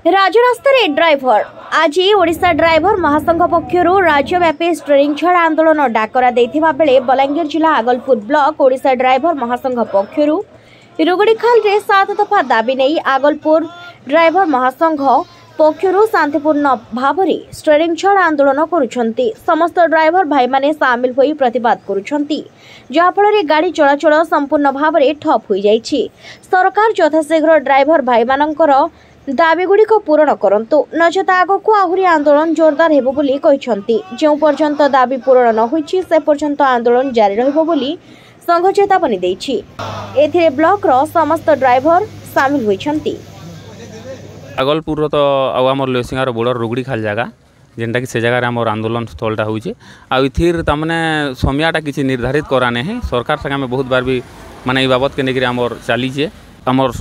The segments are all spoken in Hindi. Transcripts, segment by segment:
राजरास्तार ड्राइवर आज ओडिशा ड्राइवर महासंघ पक्षर राज्यव्यापी स्टीयरिंग छाड़ आंदोलन डाकरा देथिबा बेले बलांगीर जिला आगलपुर ब्लॉक ओडिशा ड्राइवर महासंघ पक्षर रुगुड़ीखाल रे 7 दफा दाबी नहीं आगलपुर ड्राइवर महासंघ पक्षर शांतिपूर्ण भाव में स्टीयरिंग छाड़ आंदोलन करुछंती। समस्त ड्राइवर भाई माने सामिल होई प्रतिवाद करुछंती, जहाँफल गाड़ी चलाचल संपूर्ण भाव में ठप हो जाइछि। सरकार यथाशीघ्र ड्राइवर भाई मानकर दाबीगुड़िक पूरण करंतु नचेत आगकू आहुरी आंदोलन जोरदार हेबो बोली कहिसंती। जेउ पर्यंत दाबी पूरण न होइछि से पर्यंत आंदोलन जारी रहिबो बोली संघ चेतावनी दैछि। एथिरे ब्लॉक रो समस्त ड्राइवर शामिल होइछंती। आगलपुर तो आमर लोसिंगार बोर्डर रुगुड़ीखाल जगह जेनटा कि से जगह आमर आंदोलन स्थलटा होइछि। आथिर तमने समयटा किसी निर्धारित कराने है। सरकार संगे आम बहुत बार भी माने बाबद के लेकर आमर चलीचे आमर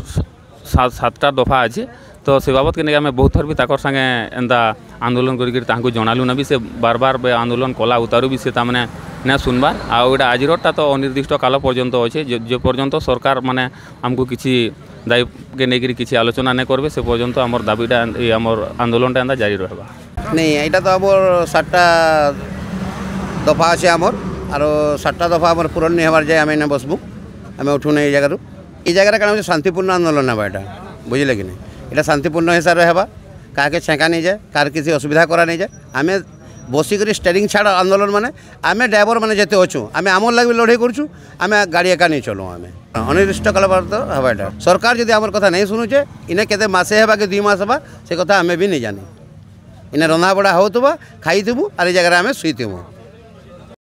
7टा दफा अच्छे तो से बाबद के आम बहुत थर भी ताकर संगे एंता आंदोलन करके जनालु ना भी से बार बार आंदोलन कला उतारू भी से तामने ना सुनबार आउटा आजिरटा तो अनिर्दिष्ट काल पर्यंत अच्छे जो पर्यंत सरकार माने हमको किसी दायी के लेकर किसी आलोचना नहीं करबे से पर्यंत आमर दाबीटा आमर आंदोलनटा एंता जारी रहबा नहीं। यहाँ तो आमर 7टा दफा अच्छे आमर आरो 7टा दफा आमर पूरण नहीं हमार जाए आम बसबू आम उठू नहीं जगह ये जगह कौन शांतिपूर्ण आंदोलन है यहाँ बुझे कि नहीं यहाँ शांतिपूर्ण हिसाब से है क्या छेका नहीं जाए कार किसी असुविधा करा नहीं जाए आम बसिक स्टीयरिंग छाड़ आंदोलन माने आम ड्राइवर मैंने जिते अच्छू आम आमर लगे लड़े करूँ आम गाड़ी एका नहीं चलू आम अनिर्दिष्ट काल तो हवाटा सरकार जदि आमर कथा नहीं शुणुचे इन्हें केते मसे है कि 2 मास है से कथा आम भी नहीं जानी इन्हें रंधा बड़ा होतुबा खाइथबू आर जगह आम शुईथबू।